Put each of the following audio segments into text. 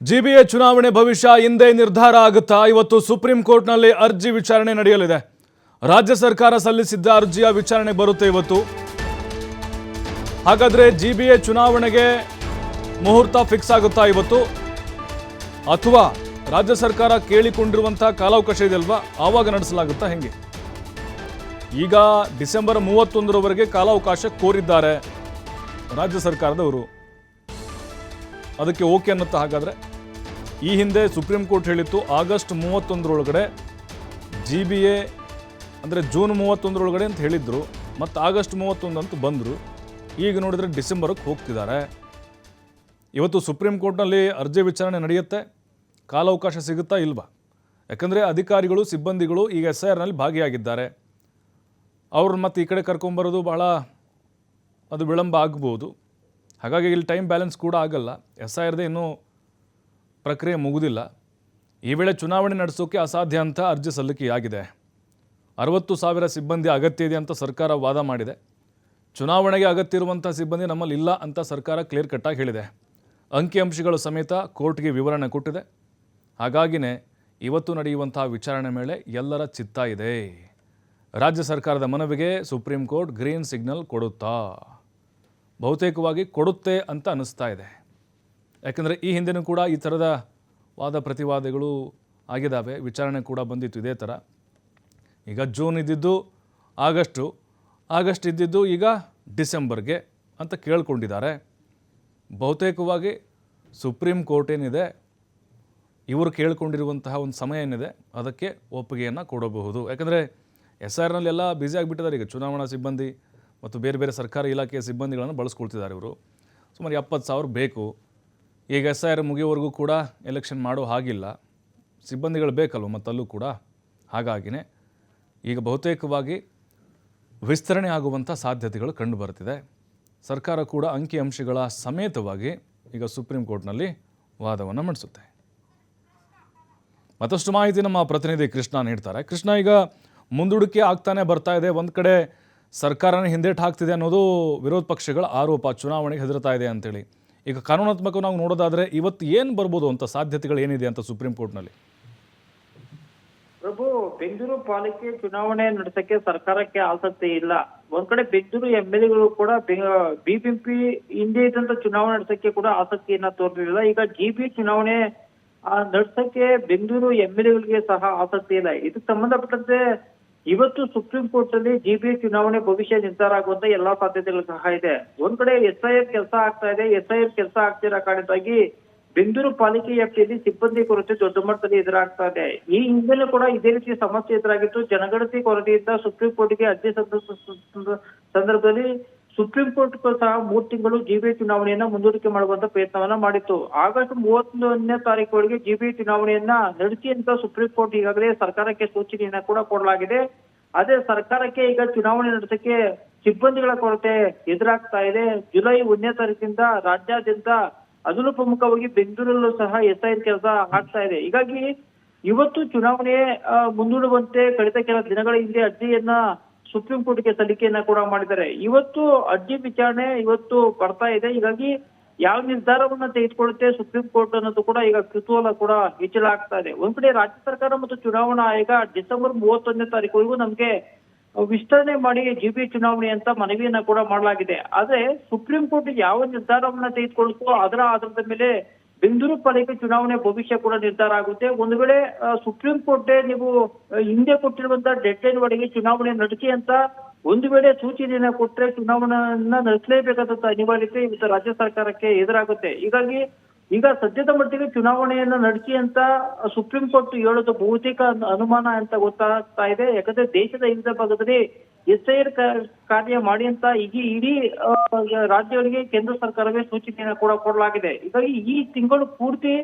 GBA ಚುನಾವಣೆ ಭವಿಷ್ಯ ಹಿಂದೆ ನಿರ್ಧಾರ ಆಗುತ್ತಾ? ಇವತ್ತು ಸುಪ್ರೀಂ ಕೋರ್ಟ್ನಲ್ಲಿ ಅರ್ಜಿ ವಿಚಾರಣೆ ನಡೆಯಲಿದೆ. ರಾಜ್ಯ ಸರ್ಕಾರ ಸಲ್ಲಿಸಿದ್ದ ಅರ್ಜಿಯ ವಿಚಾರಣೆ ಬರುತ್ತೆ ಇವತ್ತು. ಹಾಗಾದ್ರೆ ಜಿಬಿಎ ಚುನಾವಣೆಗೆ ಮುಹೂರ್ತ ಫಿಕ್ಸ್ ಆಗುತ್ತಾ ಇವತ್ತು, ಅಥವಾ ರಾಜ್ಯ ಸರ್ಕಾರ ಕೇಳಿಕೊಂಡಿರುವಂತಹ ಕಾಲಾವಕಾಶ ಇದೆಯಲ್ವಾ ಆವಾಗ ನಡೆಸಲಾಗುತ್ತಾ? ಹೆಂಗೆ? ಈಗ ಡಿಸೆಂಬರ್ 31ರವರೆಗೆ ಕಾಲಾವಕಾಶ ಕೋರಿದ್ದಾರೆ ರಾಜ್ಯ ಸರ್ಕಾರದವರು. ಅದಕ್ಕೆ ಓಕೆ ಅನ್ನುತ್ತಾ? ಹಾಗಾದ್ರೆ ಈ ಹಿಂದೆ ಸುಪ್ರೀಂ ಕೋರ್ಟ್ ಹೇಳಿತ್ತು ಆಗಸ್ಟ್ 31ರೊಳಗಡೆ ಜಿಬಿಎ ಅಂದರೆ ಜೂನ್ 31ರೊಳಗಡೆ ಅಂತ ಹೇಳಿದ್ರು, ಮತ್ತು ಆಗಸ್ಟ್ 31 ಅಂತ ಬಂದರು. ಈಗ ನೋಡಿದರೆ ಡಿಸೆಂಬರ್ಗೆ ಹೋಗ್ತಿದ್ದಾರೆ. ಇವತ್ತು ಸುಪ್ರೀಂ ಕೋರ್ಟ್ನಲ್ಲಿ ಅರ್ಜಿ ವಿಚಾರಣೆ ನಡೆಯುತ್ತೆ. ಕಾಲಾವಕಾಶ ಸಿಗುತ್ತಾ ಇಲ್ವಾ? ಯಾಕಂದರೆ ಅಧಿಕಾರಿಗಳು ಸಿಬ್ಬಂದಿಗಳು ಈಗ SIRನಲ್ಲಿ ಭಾಗಿಯಾಗಿದ್ದಾರೆ. ಅವ್ರು ಮತ್ತೆ ಈ ಕಡೆ ಕರ್ಕೊಂಬರೋದು ಬಹಳ ಅದು ವಿಳಂಬ ಆಗ್ಬೋದು. ಹಾಗಾಗಿ ಇಲ್ಲಿ ಟೈಮ್ ಬ್ಯಾಲೆನ್ಸ್ ಕೂಡ ಆಗಲ್ಲ. SIRದೇ ಇನ್ನೂ ಪ್ರಕ್ರಿಯೆ ಮುಗುದಿಲ್ಲ. ಈ ವೇಳೆ ಚುನಾವಣೆ ನಡೆಸೋಕೆ ಅಸಾಧ್ಯ ಅಂತ ಅರ್ಜಿ ಸಲ್ಲಿಕೆಯಾಗಿದೆ. 60,000 ಸಿಬ್ಬಂದಿ ಅಗತ್ಯ ಇದೆ ಅಂತ ಸರ್ಕಾರ ವಾದ ಮಾಡಿದೆ. ಚುನಾವಣೆಗೆ ಅಗತ್ಯ ಇರುವಂಥ ಸಿಬ್ಬಂದಿ ನಮ್ಮಲ್ಲಿ ಇಲ್ಲ ಅಂತ ಸರ್ಕಾರ ಕ್ಲಿಯರ್ ಕಟ್ಟಾಗಿ ಹೇಳಿದೆ. ಅಂಕಿಅಂಶಗಳು ಸಮೇತ ಕೋರ್ಟ್ಗೆ ವಿವರಣೆ ಕೊಟ್ಟಿದೆ. ಹಾಗಾಗಿನೇ ಇವತ್ತು ನಡೆಯುವಂತಹ ವಿಚಾರಣೆ ಮೇಲೆ ಎಲ್ಲರ ಚಿತ್ತ ಇದೆ. ರಾಜ್ಯ ಸರ್ಕಾರದ ಮನವಿಗೆ ಸುಪ್ರೀಂ ಕೋರ್ಟ್ ಗ್ರೀನ್ ಸಿಗ್ನಲ್ ಕೊಡುತ್ತಾ? ಬಹುತೇಕವಾಗಿ ಕೊಡುತ್ತೆ ಅಂತ ಅನ್ನಿಸ್ತಾ ಇದೆ. ಯಾಕಂದರೆ ಈ ಹಿಂದೆನೂ ಕೂಡ ಈ ಥರದ ವಾದ ಪ್ರತಿವಾದಗಳು ಆಗಿದ್ದಾವೆ. ವಿಚಾರಣೆ ಕೂಡ ಬಂದಿತ್ತು ಇದೇ ಥರ. ಈಗ ಜೂನ್ ಇದ್ದಿದ್ದು ಆಗಸ್ಟ್ ಇದ್ದಿದ್ದು ಈಗ ಡಿಸೆಂಬರ್ಗೆ ಅಂತ ಕೇಳ್ಕೊಂಡಿದ್ದಾರೆ. ಬಹುತೇಕವಾಗಿ ಸುಪ್ರೀಂ ಕೋರ್ಟ್ ಏನಿದೆ, ಇವರು ಕೇಳ್ಕೊಂಡಿರುವಂತಹ ಒಂದು ಸಮಯ ಏನಿದೆ ಅದಕ್ಕೆ ಒಪ್ಪಿಗೆಯನ್ನು ಕೊಡಬಹುದು. ಯಾಕಂದರೆ SIRನಲ್ಲೆಲ್ಲ ಬ್ಯುಸಿ ಆಗಿಬಿಟ್ಟಿದ್ದಾರೆ. ಈಗ ಚುನಾವಣಾ ಸಿಬ್ಬಂದಿ ಮತ್ತು ಬೇರೆ ಬೇರೆ ಸರ್ಕಾರಿ ಇಲಾಖೆಯ ಸಿಬ್ಬಂದಿಗಳನ್ನು ಬಳಸ್ಕೊಳ್ತಿದ್ದಾರೆ ಇವರು. ಸುಮಾರು 70,000 ಬೇಕು. ಈಗ SIR ಮುಗಿಯೋವರೆಗೂ ಕೂಡ ಎಲೆಕ್ಷನ್ ಮಾಡೋ ಹಾಗಿಲ್ಲ. ಸಿಬ್ಬಂದಿಗಳು ಬೇಕಲ್ವ ಮತ್ತಲ್ಲೂ ಕೂಡ. ಹಾಗಾಗಿನೇ ಈಗ ಬಹುತೇಕವಾಗಿ ವಿಸ್ತರಣೆ ಆಗುವಂಥ ಸಾಧ್ಯತೆಗಳು ಕಂಡು ಬರ್ತಿದೆ. ಸರ್ಕಾರ ಕೂಡ ಅಂಕಿಅಂಶಗಳ ಸಮೇತವಾಗಿ ಈಗ ಸುಪ್ರೀಂ ಕೋರ್ಟ್ನಲ್ಲಿ ವಾದವನ್ನು ಮಂಡಿಸುತ್ತೆ. ಮತ್ತಷ್ಟು ಮಾಹಿತಿ ನಮ್ಮ ಪ್ರತಿನಿಧಿ ಕೃಷ್ಣ ನೀಡ್ತಾರೆ. ಕೃಷ್ಣ, ಈಗ ಮುಂದೂಡಿಕೆ ಆಗ್ತಾನೆ ಬರ್ತಾ ಇದೆ. ಒಂದು ಕಡೆ ಸರ್ಕಾರನೇ ಹಿಂದೇಟು ಹಾಕ್ತಿದೆ ಅನ್ನೋದು ವಿರೋಧ ಪಕ್ಷಗಳ ಆರೋಪ, ಚುನಾವಣೆಗೆ ಹೆದರ್ತಾ ಇದೆ ಅಂತೇಳಿ. ಈಗ ಕಾನೂನಾತ್ಮಕ ನಾವು ನೋಡೋದಾದರೆ ಇವತ್ತು ಏನು ಬರ್ಬೋದು ಅಂತ ಸಾಧ್ಯತೆಗಳು ಏನಿದೆ ಅಂತ ಸುಪ್ರೀಂ ಕೋರ್ಟ್ನಲ್ಲಿ? ಪ್ರಭು, ಬೆಂಗಳೂರು ಪಾಲಿಕೆ ಚುನಾವಣೆ ನಡೆಸಕ್ಕೆ ಸರ್ಕಾರಕ್ಕೆ ಆಸಕ್ತಿ ಇಲ್ಲ. ಒಂದ್ ಕಡೆ ಬೆಂಗಳೂರು MLAಗಳು ಕೂಡ BBMP ಹಿಂದೆ ಇದ್ದಂತ ಚುನಾವಣೆ ನಡೆಸಕ್ಕೆ ಕೂಡ ಆಸಕ್ತಿಯನ್ನ ತೋರ್ತಿರಲಿಲ್ಲ. ಈಗ GB ಚುನಾವಣೆ ನಡೆಸಕ್ಕೆ ಬೆಂಗಳೂರು MLAಗಳಿಗೆ ಸಹ ಆಸಕ್ತಿ ಇಲ್ಲ. ಇದಕ್ಕೆ ಸಂಬಂಧಪಟ್ಟಂತೆ ಇವತ್ತು ಸುಪ್ರೀಂ ಕೋರ್ಟ್ ಅಲ್ಲಿ GB ಚುನಾವಣೆ ಭವಿಷ್ಯ ನಿರ್ಧಾರ ಆಗುವಂತ ಎಲ್ಲಾ ಸಾಧ್ಯತೆಗಳು ಸಹ ಇದೆ. ಒಂದ್ ಕಡೆ SIR ಕೆಲಸ ಆಗ್ತಾ ಇದೆ. SIR ಕೆಲಸ ಆಗ್ತಿರೋ ಕಾರಣಕ್ಕಾಗಿ ಬೆಂಗಳೂರು ಪಾಲಿಕೆ ವ್ಯಾಪ್ತಿಯಲ್ಲಿ ಸಿಬ್ಬಂದಿ ಕೊರತೆ ದೊಡ್ಡ ಮಟ್ಟದಲ್ಲಿ ಎದುರಾಗ್ತಾ ಇದೆ. ಈ ಹಿಂದೆನೂ ಕೂಡ ಇದೇ ರೀತಿ ಸಮಸ್ಯೆ ಎದುರಾಗಿತ್ತು. ಜನಗಣತಿ ಕೊರತೆಯಿಂದ ಸುಪ್ರೀಂ ಕೋರ್ಟ್ಗೆ ಅರ್ಜಿ ಸಂದರ್ಭದಲ್ಲಿ ಸುಪ್ರೀಂ ಕೋರ್ಟ್ ಸಹ 3 ತಿಂಗಳು GB ಚುನಾವಣೆಯನ್ನ ಮುಂದೂಡಿಕೆ ಮಾಡುವಂತ ಪ್ರಯತ್ನವನ್ನ ಮಾಡಿತ್ತು. ಆಗಸ್ಟ್ 31ನೇ ತಾರೀಕು GB ಚುನಾವಣೆಯನ್ನ ನಡೆಸಿ ಅಂತ ಸುಪ್ರೀಂ ಕೋರ್ಟ್ ಈಗಾಗಲೇ ಸರ್ಕಾರಕ್ಕೆ ಸೂಚನೆಯನ್ನ ಕೂಡ ಕೊಡಲಾಗಿದೆ. ಅದೇ ಸರ್ಕಾರಕ್ಕೆ ಈಗ ಚುನಾವಣೆ ನಡೆಸಕ್ಕೆ ಸಿಬ್ಬಂದಿಗಳ ಕೊರತೆ ಎದುರಾಗ್ತಾ ಇದೆ. ಜುಲೈ 1ನೇ ತಾರೀಕಿಂದ ರಾಜ್ಯಾದ್ಯಂತ ಅದರಲ್ಲೂ ಪ್ರಮುಖವಾಗಿ ಬೆಂಗಳೂರಲ್ಲೂ ಸಹ SIR ಕೆಲಸ ಆಗ್ತಾ ಇದೆ. ಹೀಗಾಗಿ ಇವತ್ತು ಚುನಾವಣೆ ಮುಂದೂಡುವಂತೆ ಕಳೆದ ಕೆಲ ದಿನಗಳ ಹಿಂದೆ ಅರ್ಜಿಯನ್ನ ಸುಪ್ರೀಂ ಕೋರ್ಟ್ಗೆ ಸಲ್ಲಿಕೆಯನ್ನ ಕೂಡ ಮಾಡಿದ್ದಾರೆ. ಇವತ್ತು ಅರ್ಜಿ ವಿಚಾರಣೆ ಇವತ್ತು ಬರ್ತಾ ಇದೆ. ಹೀಗಾಗಿ ಯಾವ ನಿರ್ಧಾರವನ್ನ ತೆಗೆದುಕೊಳ್ಳುತ್ತೆ ಸುಪ್ರೀಂ ಕೋರ್ಟ್ ಅನ್ನೋದು ಕೂಡ ಈಗ ಕುತೂಹಲ ಕೂಡ ಹೆಚ್ಚಳ ಆಗ್ತಾ ಇದೆ. ಒಂದ್ ಕಡೆ ರಾಜ್ಯ ಸರ್ಕಾರ ಮತ್ತು ಚುನಾವಣಾ ಆಯೋಗ ಡಿಸೆಂಬರ್ 31ನೇ ತಾರೀಕುವರೆಗೂ ನಮ್ಗೆ ವಿಸ್ತರಣೆ ಮಾಡಿ GB ಚುನಾವಣೆ ಅಂತ ಮನವಿಯನ್ನ ಕೂಡ ಮಾಡಲಾಗಿದೆ. ಆದ್ರೆ ಸುಪ್ರೀಂ ಕೋರ್ಟ್ ಯಾವ ನಿರ್ಧಾರವನ್ನ ತೆಗೆದುಕೊಳ್ಳುತ್ತೋ ಅದರ ಆಧಾರದ ಮೇಲೆ ಬೆಂಗಳೂರು ಪಾಲಿಕೆ ಚುನಾವಣೆ ಭವಿಷ್ಯ ಕೂಡ ನಿರ್ಧಾರ ಆಗುತ್ತೆ. ಒಂದು ವೇಳೆ ಸುಪ್ರೀಂ ಕೋರ್ಟ್ ನೀವು ಹಿಂದೆ ಕೊಟ್ಟಿರುವಂತಹ ಡೆಡ್ ಲೈನ್ ಒಳಗೆ ಚುನಾವಣೆ ನಡೆಸಿ ಅಂತ ಒಂದು ವೇಳೆ ಸೂಚನೆಯನ್ನ ಕೊಟ್ಟರೆ ಚುನಾವಣೆಯನ್ನ ನಡೆಸಲೇಬೇಕಾದಂತ ಅನಿವಾರ್ಯತೆ ಇವತ್ತು ರಾಜ್ಯ ಸರ್ಕಾರಕ್ಕೆ ಎದುರಾಗುತ್ತೆ. ಹೀಗಾಗಿ ಈಗ ಸದ್ಯದ ಮಟ್ಟಿಗೆ ಚುನಾವಣೆಯನ್ನ ನಡೆಸಿ ಅಂತ ಸುಪ್ರೀಂ ಕೋರ್ಟ್ ಹೇಳೋದು ಬಹುತೇಕ ಅನುಮಾನ ಅಂತ ಗೊತ್ತಾಗ್ತಾ ಇದೆ. ಯಾಕಂದ್ರೆ ದೇಶದ ವಿವಿಧ ಭಾಗದಲ್ಲಿ SIR ಕಾರ್ಯ ಮಾಡಿ ಅಂತ ಈಗ ಇಡೀ ರಾಜ್ಯಗಳಿಗೆ ಕೇಂದ್ರ ಸರ್ಕಾರವೇ ಸೂಚನೆಯನ್ನ ಕೂಡ ಕೊಡಲಾಗಿದೆ. ಹೀಗಾಗಿ ಈ ತಿಂಗಳು ಪೂರ್ತಿ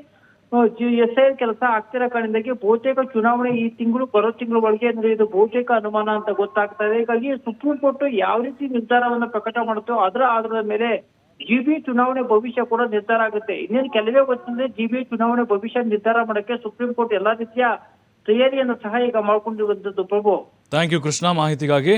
SIR ಕೆಲಸ ಆಗ್ತಿರೋ ಕಾರಣದಿಂದಾಗಿ ಬಹುತೇಕ ಚುನಾವಣೆ ಈ ತಿಂಗಳು ಬರೋ ತಿಂಗಳ ಒಳಗೆ ನಡೆಯೋದು ಬಹುತೇಕ ಅನುಮಾನ ಅಂತ ಗೊತ್ತಾಗ್ತಾ ಇದೆ. ಹೀಗಾಗಿ ಸುಪ್ರೀಂ ಕೋರ್ಟ್ ಯಾವ ರೀತಿ ನಿರ್ಧಾರವನ್ನ ಪ್ರಕಟ ಮಾಡುತ್ತೋ ಅದರ ಆಧಾರದ ಮೇಲೆ GB ಚುನಾವಣೆ ಭವಿಷ್ಯ ಕೂಡ ನಿರ್ಧಾರ ಆಗುತ್ತೆ. ಇನ್ನೇನು ಕೆಲವೇ ಹೊತ್ತಿನಲ್ಲಿ GB ಚುನಾವಣೆ ಭವಿಷ್ಯ ನಿರ್ಧಾರ ಮಾಡಕ್ಕೆ ಸುಪ್ರೀಂ ಕೋರ್ಟ್ ಎಲ್ಲಾ ರೀತಿಯ ತಯಾರಿಯನ್ನು ಸಹ ಈಗ ಮಾಡ್ಕೊಂಡಿರುವಂತದ್ದು. ಪ್ರಭು, ಥ್ಯಾಂಕ್ ಯು ಕೃಷ್ಣ ಮಾಹಿತಿಗಾಗಿ.